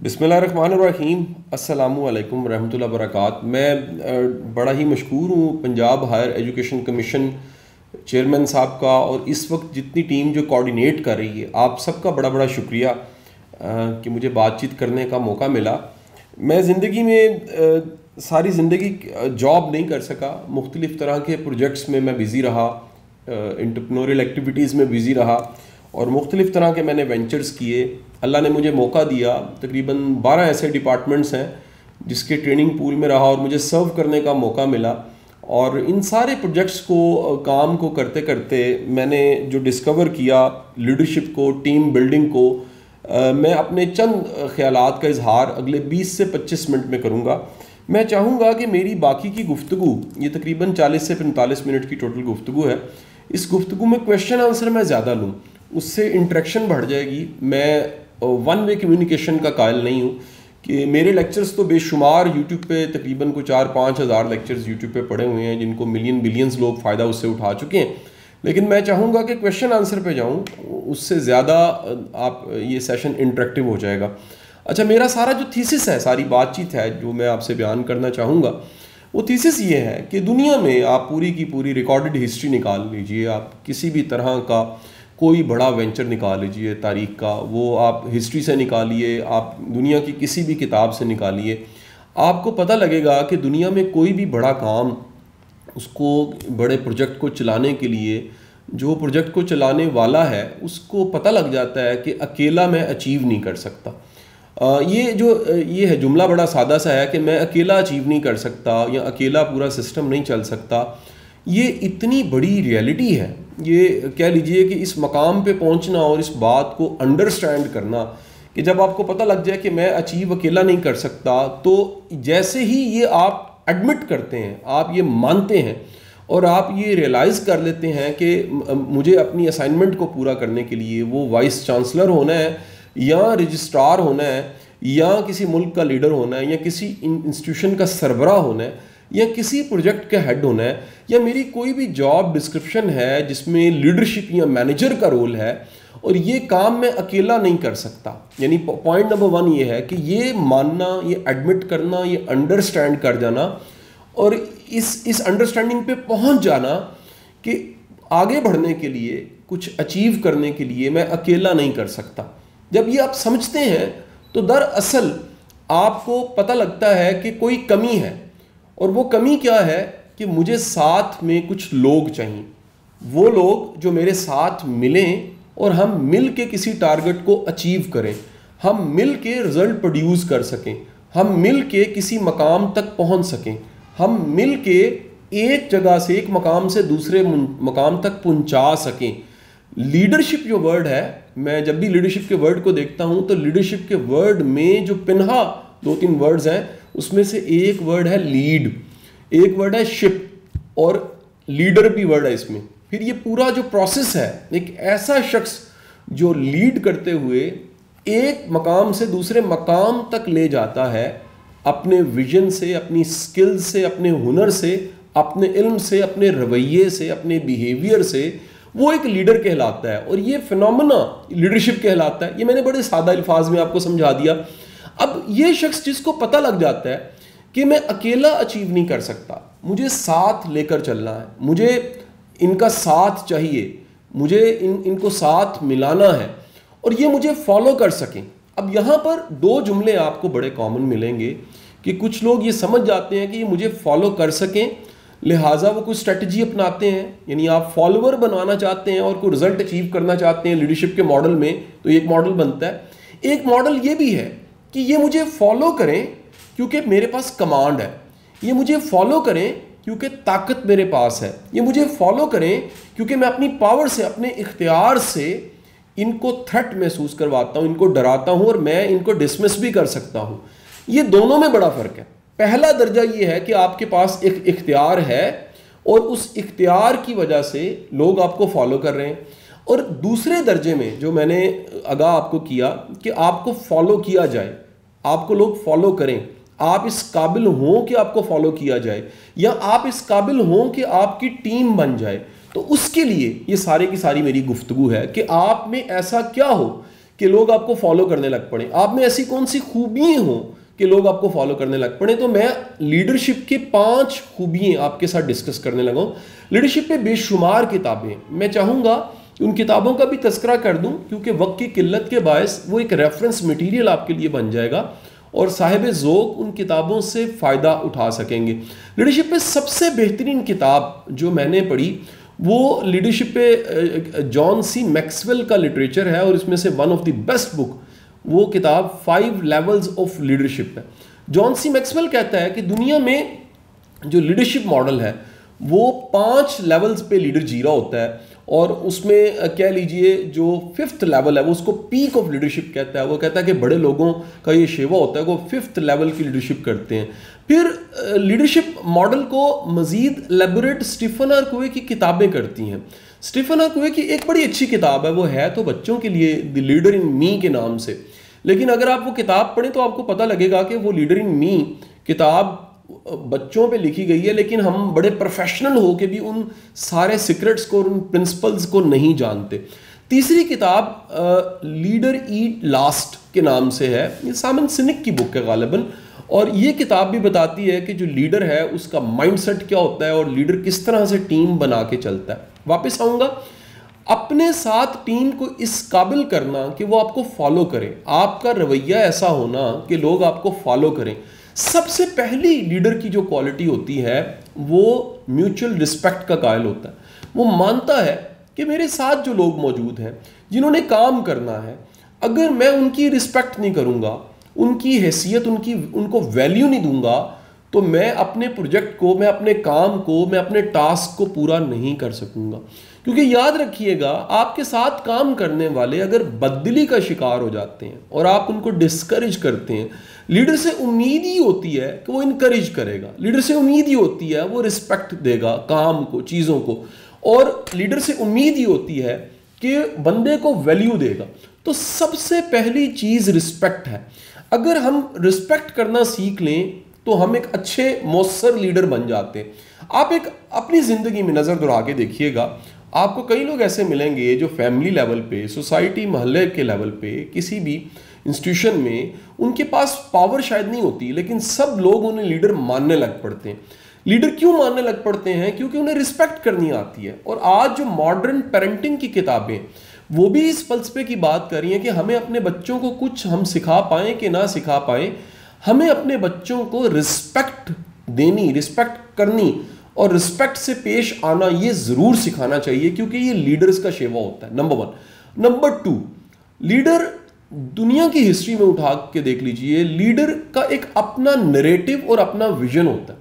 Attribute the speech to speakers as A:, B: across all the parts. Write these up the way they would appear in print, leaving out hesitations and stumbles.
A: बिस्मिल्लाहिर्रहमानिर्रहीम अस्सलामुअलैकुम रहमतुल्लाहि वबरकातुहू। मैं बड़ा ही मशकूर हूँ Punjab higher education commission chairman साहब का, और इस वक्त जितनी टीम जो कोऑर्डिनेट कर रही है, आप सबका बड़ा बड़ा शुक्रिया कि मुझे बातचीत करने का मौका मिला। मैं ज़िंदगी में सारी ज़िंदगी जॉब नहीं कर सका, मुख्तलिफ़ तरह के प्रोजेक्ट्स में मैं बिज़ी रहा, एंटरप्रेन्योरियल एक्टिविटीज़ में बिज़ी रहा और मुख्तलिफ़ तरह के मैंने वेंचर्स किए। अल्लाह ने मुझे मौका दिया, तकरीबन 12 ऐसे डिपार्टमेंट्स हैं जिसके ट्रेनिंग पूल में रहा और मुझे सर्व करने का मौका मिला। और इन सारे प्रोजेक्ट्स को काम को करते करते मैंने जो डिस्कवर किया, लीडरशिप को, टीम बिल्डिंग को, मैं अपने चंद ख्यालात का इजहार अगले 20 से 25 मिनट में करूँगा। मैं चाहूँगा कि मेरी बाकी की गुफ्तगू, ये तकरीबन 40 से 45 मिनट की टोटल गुफ्तगू है, इस गुफ्तगू में क्वेश्चन आंसर मैं ज़्यादा लूँ, उससे इंटरेक्शन बढ़ जाएगी। मैं वन वे कम्युनिकेशन का कायल नहीं हूँ कि मेरे लेक्चर्स तो बेशुमार यूट्यूब पे तकरीबन को 4-5 हज़ार लेक्चर्स यूट्यूब पे पड़े हुए हैं जिनको मिलियन बिलियंस लोग फ़ायदा उससे उठा चुके हैं। लेकिन मैं चाहूँगा कि क्वेश्चन आंसर पे जाऊँ, उससे ज़्यादा आप ये सेशन इंटरेक्टिव हो जाएगा। अच्छा, मेरा सारा जो थीसिस है, सारी बातचीत है जो मैं आपसे बयान करना चाहूँगा, वो थीसिस ये है कि दुनिया में आप पूरी की पूरी रिकॉर्डेड हिस्ट्री निकाल लीजिए, आप किसी भी तरह का कोई बड़ा वेंचर निकाल लीजिए तारीख का, वो आप हिस्ट्री से निकालिए, आप दुनिया की किसी भी किताब से निकालिए, आपको पता लगेगा कि दुनिया में कोई भी बड़ा काम, उसको बड़े प्रोजेक्ट को चलाने के लिए जो प्रोजेक्ट को चलाने वाला है उसको पता लग जाता है कि अकेला मैं अचीव नहीं कर सकता। ये है जुमला बड़ा सादा सा है कि मैं अकेला अचीव नहीं कर सकता या अकेला पूरा सिस्टम नहीं चल सकता। ये इतनी बड़ी रियलिटी है, ये कह लीजिए कि इस मकाम पे पहुंचना और इस बात को अंडरस्टैंड करना कि जब आपको पता लग जाए कि मैं अचीव अकेला नहीं कर सकता, तो जैसे ही ये आप एडमिट करते हैं, आप ये मानते हैं और आप ये रियलाइज़ कर लेते हैं कि मुझे अपनी असाइनमेंट को पूरा करने के लिए वो वाइस चांसलर होना है या रजिस्ट्रार होना है या किसी मुल्क का लीडर होना है या किसी इंस्टीट्यूशन का सरबराह होना है या किसी प्रोजेक्ट का हेड होना है या मेरी कोई भी जॉब डिस्क्रिप्शन है जिसमें लीडरशिप या मैनेजर का रोल है, और ये काम मैं अकेला नहीं कर सकता। यानी पॉइंट नंबर 1 ये है कि ये मानना, ये एडमिट करना, ये अंडरस्टैंड कर जाना और इस अंडरस्टैंडिंग पे पहुंच जाना कि आगे बढ़ने के लिए, कुछ अचीव करने के लिए मैं अकेला नहीं कर सकता। जब ये आप समझते हैं तो दरअसल आपको पता लगता है कि कोई कमी है, और वो कमी क्या है कि मुझे साथ में कुछ लोग चाहिए, वो लोग जो मेरे साथ मिलें और हम मिल के किसी टारगेट को अचीव करें, हम मिल के रिजल्ट प्रोड्यूस कर सकें, हम मिल के किसी मकाम तक पहुंच सकें, हम मिल के एक जगह से, एक मकाम से दूसरे मकाम तक पहुंचा सकें। लीडरशिप जो वर्ड है, मैं जब भी लीडरशिप के वर्ड को देखता हूं तो लीडरशिप के वर्ड में जो पिन्हा 2-3 वर्ड्स हैं, उसमें से एक वर्ड है लीड, एक वर्ड है शिप और लीडर भी वर्ड है इसमें। फिर ये पूरा जो प्रोसेस है, एक ऐसा शख्स जो लीड करते हुए एक मकाम से दूसरे मकाम तक ले जाता है, अपने विजन से, अपनी स्किल से, अपने हुनर से, अपने इल्म से, अपने रवैये से, अपने बिहेवियर से, वो एक लीडर कहलाता है। और ये फिनोमेना लीडरशिप कहलाता है। ये मैंने बड़े सादा अल्फाज में आपको समझा दिया। अब ये शख्स जिसको पता लग जाता है कि मैं अकेला अचीव नहीं कर सकता, मुझे साथ लेकर चलना है, मुझे इनका साथ चाहिए, मुझे इनको साथ मिलाना है और ये मुझे फॉलो कर सकें। अब यहाँ पर 2 जुमले आपको बड़े कॉमन मिलेंगे कि कुछ लोग ये समझ जाते हैं कि ये मुझे फॉलो कर सकें, लिहाजा वो कोई स्ट्रेटजी अपनाते हैं। यानी आप फॉलोअर बनवाना चाहते हैं और कोई रिजल्ट अचीव करना चाहते हैं लीडरशिप के मॉडल में, तो एक मॉडल बनता है। एक मॉडल ये भी है कि ये मुझे फॉलो करें क्योंकि मेरे पास कमांड है, ये मुझे फॉलो करें क्योंकि ताकत मेरे पास है, ये मुझे फॉलो करें क्योंकि मैं अपनी पावर से, अपने इख्तियार से इनको थ्रेट महसूस करवाता हूँ, इनको डराता हूँ और मैं इनको डिसमिस भी कर सकता हूँ। ये दोनों में बड़ा फ़र्क है। पहला दर्जा ये है कि आपके पास एक इख्तियार है और उस इख्तियार की वजह से लोग आपको फॉलो कर रहे हैं, और दूसरे दर्जे में जो मैंने आगाह आपको किया कि आपको फॉलो किया जाए, आपको लोग फॉलो करें, आप इस काबिल हों कि आपको फॉलो किया जाए या आप इस काबिल हों कि आपकी टीम बन जाए। तो उसके लिए ये सारे की सारी मेरी गुफ्तगू है कि आप में ऐसा क्या हो कि लोग आपको फॉलो करने लग पड़े? आप में ऐसी कौन सी खूबियां हो कि लोग आपको फॉलो करने लग पड़े? तो मैं लीडरशिप के 5 खूबियां आपके साथ डिस्कस करने लगा हूं। लीडरशिप पे बेशुमार किताबें, मैं चाहूंगा उन किताबों का भी तस्करा कर दूं, क्योंकि वक्त की किल्लत के बायस वो एक रेफरेंस मटेरियल आपके लिए बन जाएगा और साहिब ज़ौक़ उन किताबों से फ़ायदा उठा सकेंगे। लीडरशिप पे सबसे बेहतरीन किताब जो मैंने पढ़ी वो लीडरशिप पे जॉन सी मैक्सवेल का लिटरेचर है, और इसमें से one of the best book वो किताब 5 लेवल्स ऑफ लीडरशिप है। जॉन सी मैक्सवेल कहता है कि दुनिया में जो लीडरशिप मॉडल है वो 5 लेवल्स पे लीडर जी रहा होता है, और उसमें कह लीजिए जो 5th लेवल है वो उसको पीक ऑफ लीडरशिप कहता है। वो कहता है कि बड़े लोगों का ये शेवा होता है, वो 5th लेवल की लीडरशिप करते हैं। फिर लीडरशिप मॉडल को मज़ीद एलेबोरेट स्टीफन आर कोवे की किताबें करती हैं। स्टीफन आर कोवे की एक बड़ी अच्छी किताब है, वो है तो बच्चों के लिए द लीडर इन मी के नाम से, लेकिन अगर आप वो किताब पढ़ें तो आपको पता लगेगा कि वो लीडर इन मी किताब बच्चों पे लिखी गई है, लेकिन हम बड़े प्रोफेशनल हो के भी उन सारे सीक्रेट्स को, उन प्रिंसिपल्स को नहीं जानते। तीसरी किताब लीडर ईट लास्ट के नाम से है, ये साइमन सिनेक की बुक है गालिबन, और ये किताब भी बताती है कि जो लीडर है उसका माइंडसेट क्या होता है और लीडर किस तरह से टीम बना के चलता है। वापस आऊँगा, अपने साथ टीम को इस काबिल करना कि वो आपको फॉलो करें, आपका रवैया ऐसा होना कि लोग आपको फॉलो करें। सबसे पहली लीडर की जो क्वालिटी होती है वो म्यूचुअल रिस्पेक्ट का कायल होता है। वो मानता है कि मेरे साथ जो लोग मौजूद हैं जिन्होंने काम करना है, अगर मैं उनकी रिस्पेक्ट नहीं करूँगा, उनकी हैसियत, उनको वैल्यू नहीं दूंगा, तो मैं अपने प्रोजेक्ट को, मैं अपने काम को, मैं अपने टास्क को पूरा नहीं कर सकूंगा। क्योंकि याद रखिएगा, आपके साथ काम करने वाले अगर बददिली का शिकार हो जाते हैं और आप उनको डिस्करेज करते हैं, लीडर से उम्मीद ही होती है कि वो इनकरेज करेगा, लीडर से उम्मीद ही होती है वो रिस्पेक्ट देगा काम को, चीज़ों को, और लीडर से उम्मीद ही होती है कि बंदे को वैल्यू देगा। तो सबसे पहली चीज़ रिस्पेक्ट है। अगर हम रिस्पेक्ट करना सीख लें तो हम एक अच्छे मौसर लीडर बन जाते हैं। आप एक अपनी ज़िंदगी में नज़र दौड़ा के देखिएगा, आपको कई लोग ऐसे मिलेंगे जो फैमिली लेवल पे, सोसाइटी, मोहल्ले के लेवल पे, किसी भी इंस्टीट्यूशन में उनके पास पावर शायद नहीं होती, लेकिन सब लोग उन्हें लीडर मानने लग पड़ते हैं। लीडर क्यों मानने लग पड़ते हैं? क्योंकि उन्हें रिस्पेक्ट करनी आती है। और आज जो मॉडर्न पेरेंटिंग की किताबें वो भी इस फलसफे की बात कर रही हैं कि हमें अपने बच्चों को कुछ हम सिखा पाएँ कि ना सिखा पाएँ, हमें अपने बच्चों को रिस्पेक्ट देनी, रिस्पेक्ट करनी और रिस्पेक्ट से पेश आना ये ज़रूर सिखाना चाहिए, क्योंकि ये लीडर्स का शेवा होता है, नंबर 1। नंबर 2, लीडर दुनिया की हिस्ट्री में उठा के देख लीजिए, लीडर का एक अपना नैरेटिव और अपना विजन होता है,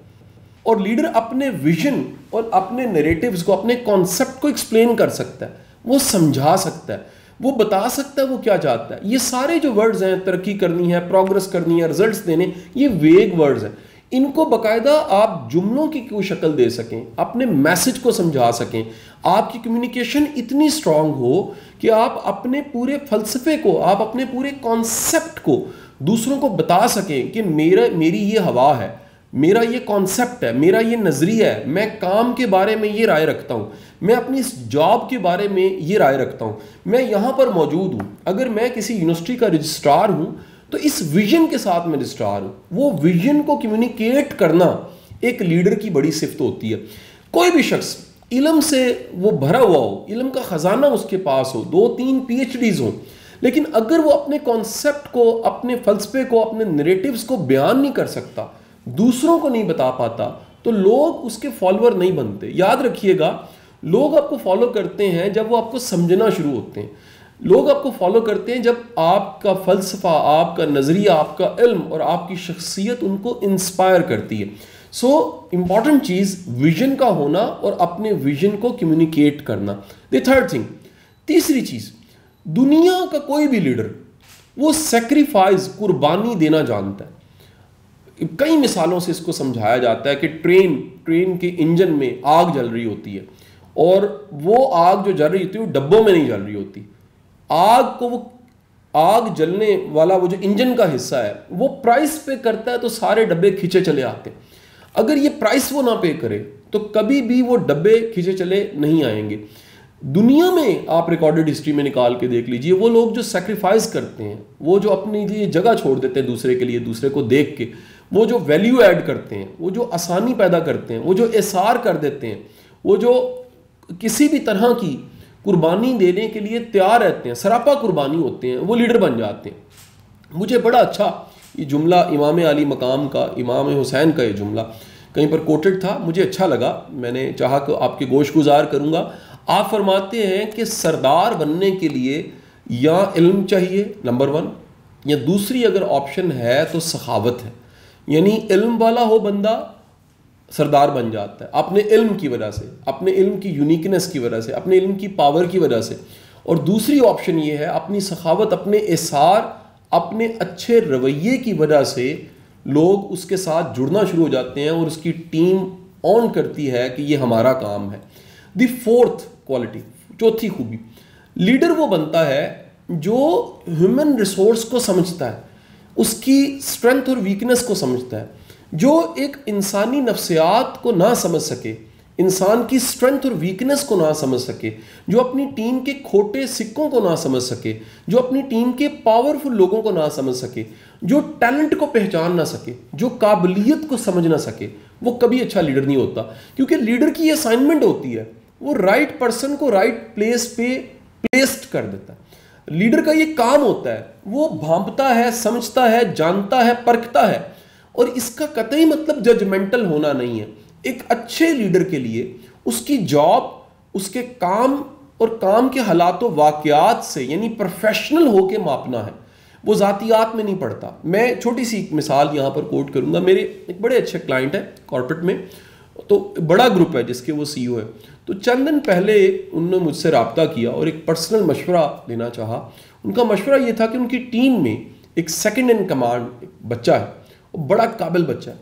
A: और लीडर अपने विजन और अपने नैरेटिव्स को, अपने कॉन्सेप्ट को एक्सप्लेन कर सकता है, वो समझा सकता है, वो बता सकता है वो क्या चाहता है। ये सारे जो वर्ड्स हैं, तरक्की करनी है, प्रोग्रेस करनी है, रिजल्ट्स देने, ये वेग वर्ड्स हैं। इनको बाकायदा आप जुमलों की कोई शक्ल दे सकें, अपने मैसेज को समझा सकें, आपकी कम्युनिकेशन इतनी स्ट्रांग हो कि आप अपने पूरे फलसफे को, आप अपने पूरे कॉन्सेप्ट को दूसरों को बता सकें कि मेरी ये हवा है, मेरा ये कॉन्सेप्ट है, मेरा ये नज़रिया है, मैं काम के बारे में ये राय रखता हूँ, मैं अपनी इस जॉब के बारे में ये राय रखता हूँ, मैं यहाँ पर मौजूद हूँ, अगर मैं किसी यूनिवर्सिटी का रजिस्ट्रार हूँ तो इस विजन के साथ मैं रजिस्ट्रार हूँ। वो विजन को कम्युनिकेट करना एक लीडर की बड़ी सिफ्त होती है। कोई भी शख्स इल्म से वो भरा हुआ हो, इल्म का ख़जाना उसके पास हो, 2-3 PhDs हों, लेकिन अगर वो अपने कॉन्सेप्ट को, अपने फ़लसफ़े को, अपने नैरेटिव्स को बयान नहीं कर सकता, दूसरों को नहीं बता पाता, तो लोग उसके फॉलोअर नहीं बनते। याद रखिएगा, लोग आपको फॉलो करते हैं जब वो आपको समझना शुरू होते हैं। लोग आपको फॉलो करते हैं जब आपका फ़लसफ़ा, आपका नज़रिया, आपका इल्म और आपकी शख्सियत उनको इंस्पायर करती है। सो इम्पॉर्टेंट चीज़ विजन का होना और अपने विजन को कम्युनिकेट करना। द थर्ड थिंग, तीसरी चीज़, दुनिया का कोई भी लीडर वो सेक्रीफाइस, कुर्बानी देना जानता है। कई मिसालों से इसको समझाया जाता है कि ट्रेन के इंजन में आग जल रही होती है, और वो आग जो जल रही होती है वो डब्बों में नहीं जल रही होती। आग जलने वाला वो जो इंजन का हिस्सा है वो प्राइस पे करता है तो सारे डब्बे खींचे चले आते हैं। अगर ये प्राइस वो ना पे करे तो कभी भी वो डब्बे खींचे चले नहीं आएंगे। दुनिया में आप रिकॉर्डेड हिस्ट्री में निकाल के देख लीजिए, वो लोग जो सेक्रीफाइस करते हैं, वो जो अपनी लिए जगह छोड़ देते हैं दूसरे के लिए, दूसरे को देख के, वो जो वैल्यू ऐड करते हैं, वो जो आसानी पैदा करते हैं, वो जो एसार कर देते हैं, वो जो किसी भी तरह की कुर्बानी देने के लिए तैयार रहते हैं, सरापा कुर्बानी होते हैं, वो लीडर बन जाते हैं। मुझे बड़ा अच्छा ये जुमला इमाम अली मकाम का, इमाम हुसैन का ये जुमला कहीं पर कोटेड था, मुझे अच्छा लगा, मैंने चाहा कि आपके गोश गुजार करूँगा। आप फरमाते हैं कि सरदार बनने के लिए या इल्म चाहिए नंबर 1, या दूसरी अगर ऑप्शन है तो सखावत है, यानी इल्म वाला हो बंदा सरदार बन जाता है अपने इल्म की वजह से, अपने इल्म की यूनिकनेस की वजह से, अपने इल्म की पावर की वजह से। और दूसरी ऑप्शन ये है अपनी सखावत, अपने एसार, अपने अच्छे रवैये की वजह से लोग उसके साथ जुड़ना शुरू हो जाते हैं और उसकी टीम ऑन करती है कि ये हमारा काम है। द फोर्थ क्वालिटी, चौथी खूबी, लीडर वो बनता है जो ह्यूमन रिसोर्स को समझता है, उसकी स्ट्रेंथ और वीकनेस को समझता है। जो एक इंसानी नफ्सियात को ना समझ सके, इंसान की स्ट्रेंथ और वीकनेस को ना समझ सके, जो अपनी टीम के खोटे सिक्कों को ना समझ सके, जो अपनी टीम के पावरफुल लोगों को ना समझ सके, जो टैलेंट को पहचान ना सके, जो काबिलियत को समझ ना सके, वो कभी अच्छा लीडर नहीं होता। क्योंकि लीडर की असाइनमेंट होती है, वो राइट पर्सन को राइट प्लेस पे प्लेस्ड कर देता है। लीडर का ये काम होता है, वो भांपता है, समझता है, जानता है, परखता है, और इसका कतई मतलब जजमेंटल होना नहीं है। एक अच्छे लीडर के लिए उसकी जॉब उसके काम और काम के हालातों वाकयात से, यानी प्रोफेशनल होके मापना है, वो ज़ातियात में नहीं पड़ता। मैं छोटी सी एक मिसाल यहाँ पर कोट करूँगा। मेरे एक बड़े अच्छे क्लाइंट है कॉर्पोरेट में, तो बड़ा ग्रुप है जिसके वो सीईओ है। तो चंद दिन पहले उन्होंने मुझसे रब्ता किया और एक पर्सनल मशवरा लेना चाहा। उनका मशवरा ये था कि उनकी टीम में एक सेकंड इन कमांड बच्चा है, वो बड़ा काबिल बच्चा है।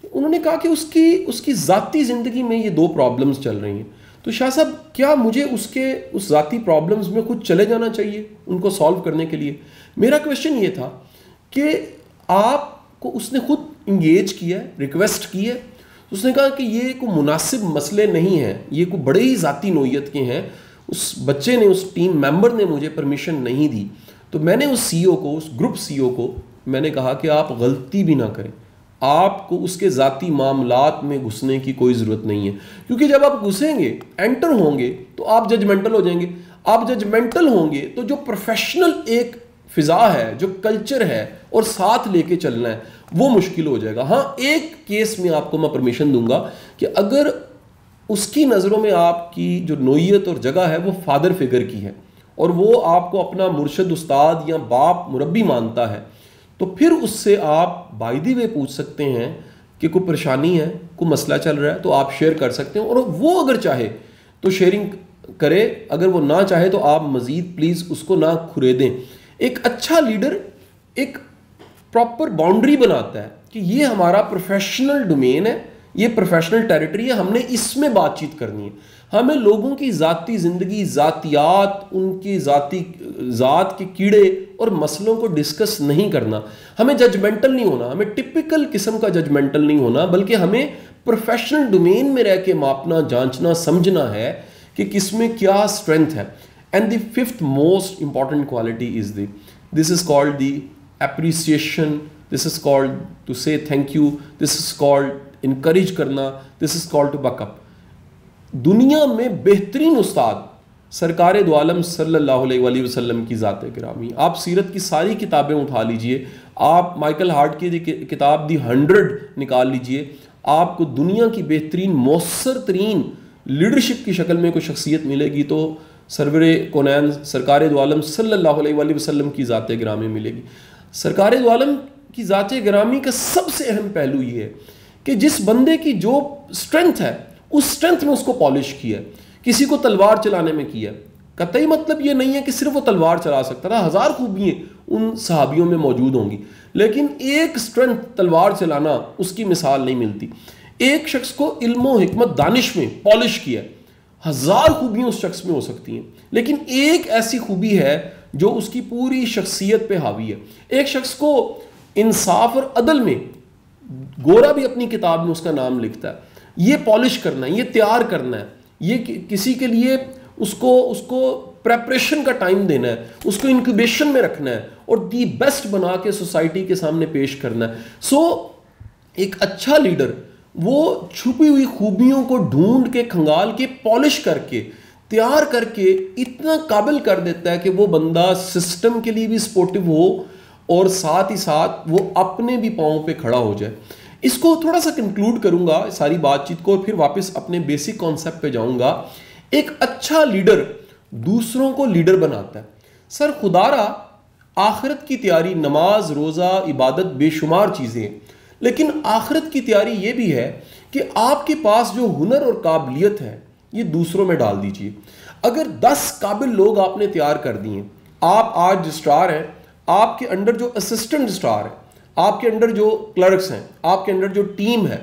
A: तो उन्होंने कहा कि उसकी ज़ाती ज़िंदगी में ये 2 प्रॉब्लम्स चल रही हैं, तो शाह साहब क्या मुझे उस ज़ाती प्रॉब्लम्स में खुद चले जाना चाहिए उनको सॉल्व करने के लिए? मेरा क्वेश्चन ये था कि आपको उसने खुद इंगेज किया है, रिक्वेस्ट की है, उसने कहा कि ये कोई मुनासिब मसले नहीं हैं, ये कोई बड़े ही ज़ाती नोयत के हैं। उस बच्चे ने, उस टीम मेंबर ने मुझे परमिशन नहीं दी। तो मैंने उस सीईओ को, उस ग्रुप सीईओ को मैंने कहा कि आप गलती भी ना करें, आपको उसके ज़ाती मामलात में घुसने की कोई ज़रूरत नहीं है। क्योंकि जब आप घुसेंगे, एंटर होंगे, तो आप जजमेंटल हो जाएंगे। आप जजमेंटल होंगे तो जो प्रोफेशनल एक फ़िज़ा है, जो कल्चर है और साथ लेके चलना है, वो मुश्किल हो जाएगा। हाँ, एक केस में आपको मैं परमिशन दूंगा कि अगर उसकी नज़रों में आपकी जो नोयत और जगह है वो फादर फिगर की है और वो आपको अपना मुर्शद, उस्ताद या बाप, मुरब्बी मानता है, तो फिर उससे आप बाय द वे पूछ सकते हैं कि कोई परेशानी है, कोई मसला चल रहा है, तो आप शेयर कर सकते हैं। और वो अगर चाहे तो शेयरिंग करे, अगर वो ना चाहे तो आप मज़ीद प्लीज़ उसको ना खुरेदें। एक अच्छा लीडर एक प्रॉपर बाउंड्री बनाता है कि ये हमारा प्रोफेशनल डोमेन है, ये प्रोफेशनल टेरिटरी है, हमने इसमें बातचीत करनी है। हमें लोगों की ज़ाती ज़िंदगी, ज़ातियात, उनकी ज़ात के कीड़े और मसलों को डिस्कस नहीं करना। हमें जजमेंटल नहीं होना, हमें टिपिकल किस्म का जजमेंटल नहीं होना, बल्कि हमें प्रोफेशनल डोमेन में रह के मापना, जांचना, समझना है कि किसमें क्या स्ट्रेंथ है। And the 5th most important quality is this is called the appreciation, this is called to say thank you, this is called encourage करना, this is called to back up. दुनिया में बेहतरीन उस्ताद सरकार दो आलम सल्लल्लाहु अलैहि वसल्लम की ज़ात गिरामी। आप सीरत की सारी किताबें उठा लीजिए, आप माइकल हार्ट की किताब दी 100 निकाल लीजिए, आपको दुनिया की बेहतरीन मौसर तरीन लीडरशिप की शक्ल में कोई शख्सियत मिलेगी तो सरवरे कोनैन सरकार दो आलम सल्लल्लाहु अलैहि वसल्लम की ज़ात गिरामी मिलेगी। सरकार दो आलम की ज़ात गिरामी का सबसे अहम पहलू ये है कि जिस बंदे की जो स्ट्रेंथ है, उस स्ट्रेंथ में उसको पॉलिश किया है। किसी को तलवार चलाने में किया, कतई मतलब ये नहीं है कि सिर्फ वो तलवार चला सकता था, 1000 खूबियाँ उन सहाबियों में मौजूद होंगी, लेकिन एक स्ट्रेंथ तलवार चलाना उसकी मिसाल नहीं मिलती। एक शख्स को इल्म और हिकमत दानिश में पॉलिश किया, 1000 खूबियाँ उस शख्स में हो सकती हैं, लेकिन एक ऐसी खूबी है जो उसकी पूरी शख्सियत पे हावी है। एक शख्स को इंसाफ और अदल में, गोरा भी अपनी किताब में उसका नाम लिखता है, ये पॉलिश करना है, ये तैयार करना है, ये किसी के लिए उसको उसको प्रेपरेशन का टाइम देना है, उसको इंक्यूबेशन में रखना है और दी बेस्ट बना के सोसाइटी के सामने पेश करना है। सो एक अच्छा लीडर वो छुपी हुई खूबियों को ढूंढ के, खंगाल के, पॉलिश करके, तैयार करके इतना काबिल कर देता है कि वो बंदा सिस्टम के लिए भी सपोर्टिव हो और साथ ही साथ वो अपने भी पाँव पे खड़ा हो जाए। इसको थोड़ा सा कंक्लूड करूंगा सारी बातचीत को और फिर वापस अपने बेसिक कॉन्सेप्ट पे जाऊंगा। एक अच्छा लीडर दूसरों को लीडर बनाता है। सर खुदारा आखिरत की तैयारी, नमाज, रोज़ा, इबादत, बेशुमार चीज़ें, लेकिन आखिरत की तैयारी ये भी है कि आपके पास जो हुनर और काबिलियत है ये दूसरों में डाल दीजिए। अगर 10 काबिल लोग आपने तैयार कर दिए, आप आज रजिस्ट्रार हैं, आपके अंडर जो असिस्टेंट रजिस्ट्रार है, आपके अंडर जो क्लर्क्स हैं, आपके अंडर जो टीम है,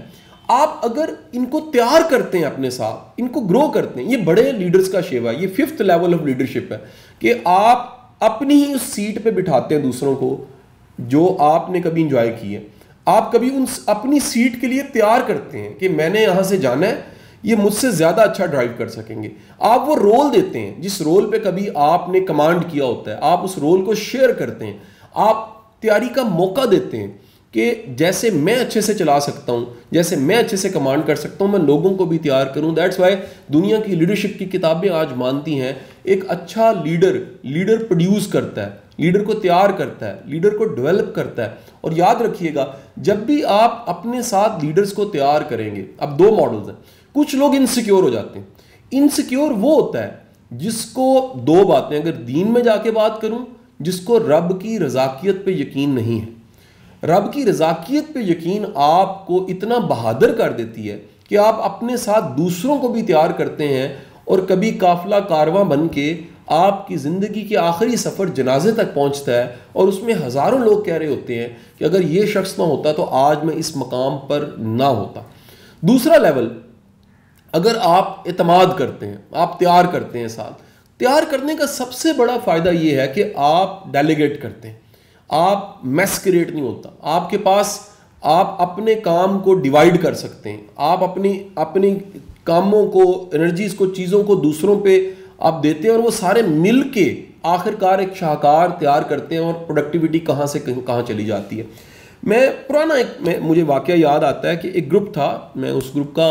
A: आप अगर इनको तैयार करते हैं, अपने साथ इनको ग्रो करते हैं, ये बड़े लीडर्स का शेवा है। ये 5th लेवल ऑफ लीडरशिप है कि आप अपनी ही उस सीट पे बिठाते हैं दूसरों को जो आपने कभी इंजॉय की है। आप कभी उन अपनी सीट के लिए तैयार करते हैं कि मैंने यहां से जाना है, ये मुझसे ज्यादा अच्छा ड्राइव कर सकेंगे। आप वो रोल देते हैं जिस रोल पे कभी आपने कमांड किया होता है, आप उस रोल को शेयर करते हैं, आप तैयारी का मौका देते हैं कि जैसे मैं अच्छे से चला सकता हूं, जैसे मैं अच्छे से कमांड कर सकता हूं, मैं लोगों को भी तैयार करूं। दैट्स वाई दुनिया की लीडरशिप की किताबें आज मानती हैं एक अच्छा लीडर प्रोड्यूस करता है, लीडर को तैयार करता है, लीडर को डेवलप करता है। और याद रखिएगा, जब भी आप अपने साथ लीडर्स को तैयार करेंगे, अब 2 मॉडल्स हैं। कुछ लोग इनसिक्योर हो जाते हैं। इनसिक्योर वो होता है जिसको 2 बातें, अगर दीन में जाके बात करूं, जिसको रब की रज़ाकियत पे यकीन नहीं है। रब की रज़ाकियत पे यकीन आपको इतना बहादुर कर देती है कि आप अपने साथ दूसरों को भी तैयार करते हैं और कभी काफिला कारवां बन के आपकी ज़िंदगी के आखिरी सफ़र जनाजे तक पहुंचता है और उसमें हज़ारों लोग कह रहे होते हैं कि अगर ये शख्स ना होता तो आज मैं इस मकाम पर ना होता। दूसरा लेवल, अगर आप एतमाद करते हैं, आप तैयार करते हैं, साथ तैयार करने का सबसे बड़ा फ़ायदा ये है कि आप डेलीगेट करते हैं, आप मैस्करेट नहीं होता आपके पास, आप अपने काम को डिवाइड कर सकते हैं, आप अपनी कामों को, एनर्जीज को, चीज़ों को दूसरों पे आप देते हैं और वो सारे मिल के आखिरकार एक शाहकार तैयार करते हैं और प्रोडक्टिविटी कहाँ से कहाँ चली जाती है। मुझे वाकया याद आता है कि एक ग्रुप था, मैं उस ग्रुप का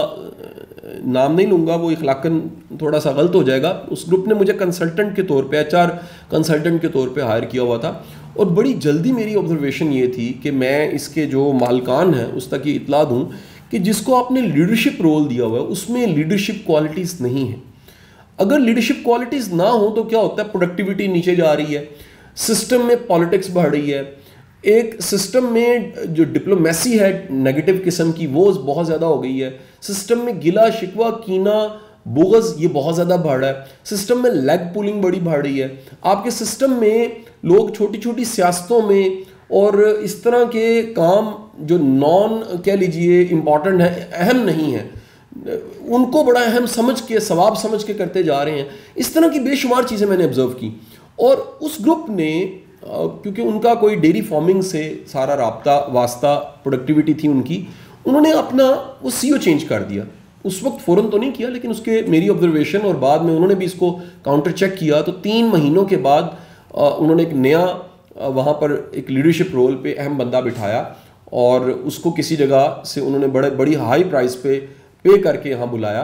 A: नाम नहीं लूँगा, वो इखलाकन थोड़ा सा गलत हो जाएगा। उस ग्रुप ने मुझे कंसल्टेंट के तौर पे, HR कंसल्टेंट के तौर पे हायर किया हुआ था और बड़ी जल्दी मेरी ऑब्जर्वेशन ये थी कि मैं इसके जो मालकान हैं उस तक ये इतला दूँ कि जिसको आपने लीडरशिप रोल दिया हुआ है उसमें लीडरशिप क्वालिटीज़ नहीं है। अगर लीडरशिप क्वालिटीज़ ना हो तो क्या होता है, प्रोडक्टिविटी नीचे जा रही है, सिस्टम में पॉलिटिक्स बढ़ रही है, एक सिस्टम में जो डिप्लोमेसी है नेगेटिव किस्म की वो बहुत ज़्यादा हो गई है, सिस्टम में गिला शिकवा, कीना, बुग़्ज़ ये बहुत ज़्यादा बढ़ रहा है, सिस्टम में लेग पुलिंग बड़ी बढ़ रही है, आपके सिस्टम में लोग छोटी छोटी सियासतों में और इस तरह के काम जो नॉन कह लीजिए इम्पॉर्टेंट है, अहम नहीं है, उनको बड़ा अहम समझ के, सवाब समझ के करते जा रहे हैं। इस तरह की बेशुमार चीज़ें मैंने ऑब्जर्व की। और उस ग्रुप ने, क्योंकि उनका कोई डेयरी फार्मिंग से सारा राब्ता वास्ता प्रोडक्टिविटी थी उनकी, उन्होंने अपना वो CEO चेंज कर दिया। उस वक्त फ़ौरन तो नहीं किया, लेकिन उसके मेरी ऑब्जर्वेशन और बाद में उन्होंने भी इसको काउंटर चेक किया तो 3 महीनों के बाद उन्होंने एक नया वहाँ पर एक लीडरशिप रोल पे अहम बंदा बिठाया और उसको किसी जगह से उन्होंने बड़ी हाई प्राइस पे करके यहाँ बुलाया।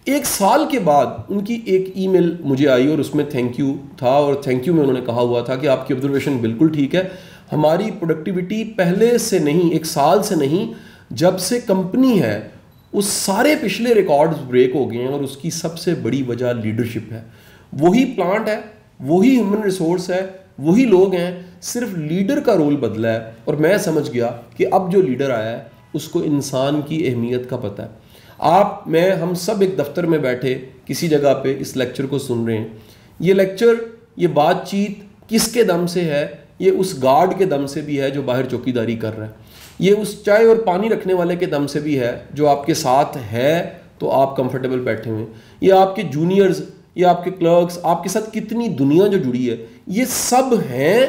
A: 1 साल के बाद उनकी एक ईमेल मुझे आई और उसमें थैंक यू था और थैंक यू में उन्होंने कहा हुआ था कि आपकी ऑब्जर्वेशन बिल्कुल ठीक है, हमारी प्रोडक्टिविटी पहले से नहीं, 1 साल से नहीं, जब से कंपनी है उस सारे पिछले रिकॉर्ड्स ब्रेक हो गए हैं और उसकी सबसे बड़ी वजह लीडरशिप है। वही प्लांट है, वही ह्यूमन रिसोर्स है, वही लोग हैं, सिर्फ लीडर का रोल बदला है। और मैं समझ गया कि अब जो लीडर आया है उसको इंसान की अहमियत का पता है। हम सब एक दफ्तर में बैठे किसी जगह पे इस लेक्चर को सुन रहे हैं। ये लेक्चर, ये बातचीत किसके दम से है? ये उस गार्ड के दम से भी है जो बाहर चौकीदारी कर रहा है, ये उस चाय और पानी रखने वाले के दम से भी है जो आपके साथ है तो आप कंफर्टेबल बैठे हुए हैं, ये आपके जूनियर्स, ये आपके क्लर्क्स, आपके साथ कितनी दुनिया जो जुड़ी है, ये सब हैं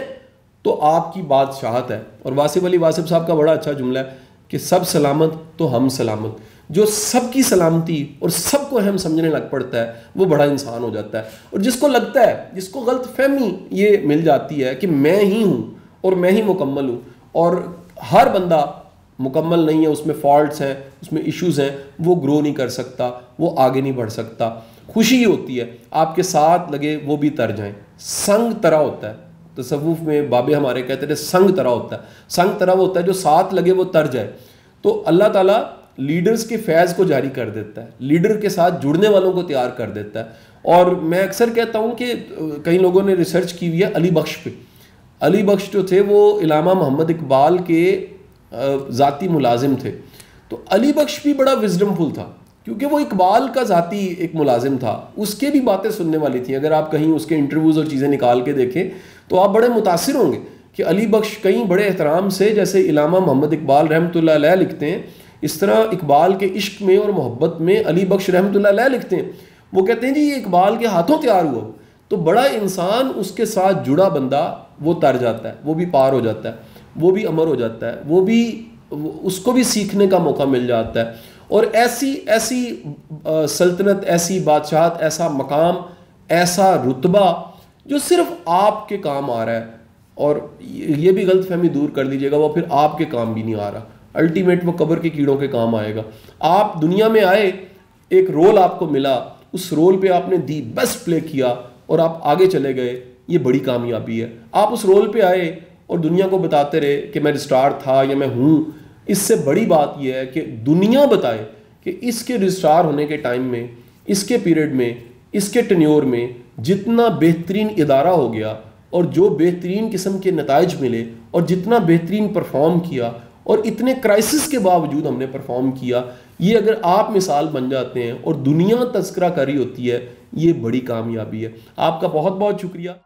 A: तो आपकी बादशाहत है। और वासिफ अली वासिफ साहब का बड़ा अच्छा जुमला है कि सब सलामत तो हम सलामत। जो सबकी सलामती और सबको अहम समझने लग पड़ता है, वो बड़ा इंसान हो जाता है। और जिसको लगता है, जिसको गलतफहमी ये मिल जाती है कि मैं ही हूँ और मैं ही मुकम्मल हूँ और हर बंदा मुकम्मल नहीं है, उसमें फॉल्ट्स हैं, उसमें इश्यूज हैं, वो ग्रो नहीं कर सकता, वो आगे नहीं बढ़ सकता। खुशी ही होती है आपके साथ लगे वो भी तर जाएं। संग तरह होता है, तसव्वुफ में बाबे हमारे कहते थे संग तरह होता है। संग तरह वो होता है जो साथ लगे वो तर जाए। तो अल्लाह ताला लीडर्स के फैज़ को जारी कर देता है, लीडर के साथ जुड़ने वालों को तैयार कर देता है। और मैं अक्सर कहता हूँ कि कई लोगों ने रिसर्च की हुई है अली बख्श पे। अली बख्श जो थे वो इलामा मोहम्मद इकबाल के ज़ाती मुलाजिम थे। तो अली बख्श भी बड़ा विजडमफुल था क्योंकि वो इकबाल का ज़ाती एक मुलाजिम था, उसके भी बातें सुनने वाली थी। अगर आप कहीं उसके इंटरव्यूज़ और चीज़ें निकाल के देखें तो आप बड़े मुतासिर होंगे कि अली बख्श कहीं बड़े एहतराम से, जैसे इलामा मोहम्मद इकबाल रहमतुल्लाह अलैह लिखते हैं, इस तरह इकबाल के इश्क में और मोहब्बत में अली बख्श रहमतुल्लाह अलैह लिखते हैं। वो कहते हैं जी ये इकबाल के हाथों तैयार हुआ। तो बड़ा इंसान उसके साथ जुड़ा बंदा वो तर जाता है, वो भी पार हो जाता है, वो भी अमर हो जाता है, वो भी उसको भी सीखने का मौका मिल जाता है। और ऐसी ऐसी सल्तनत, ऐसी बादशाहत, ऐसा मकाम, ऐसा रुतबा जो सिर्फ आपके काम आ रहा है। और ये भी गलतफहमी दूर कर दीजिएगा, वो फिर आपके काम भी नहीं आ रहा, अल्टीमेट वो कब्र के कीड़ों के काम आएगा। आप दुनिया में आए, एक रोल आपको मिला, उस रोल पे आपने दी बेस्ट प्ले किया और आप आगे चले गए, ये बड़ी कामयाबी है। आप उस रोल पे आए और दुनिया को बताते रहे कि मैं रजिस्ट्रार था या मैं हूँ, इससे बड़ी बात यह है कि दुनिया बताए कि इसके रजिस्ट्रार होने के टाइम में, इसके पीरियड में, इसके टेन्योर में जितना बेहतरीन इदारा हो गया और जो बेहतरीन किस्म के नताइज मिले और जितना बेहतरीन परफॉर्म किया और इतने क्राइसिस के बावजूद हमने परफॉर्म किया, ये अगर आप मिसाल बन जाते हैं और दुनिया तस्करा करी होती है, ये बड़ी कामयाबी है। आपका बहुत बहुत शुक्रिया।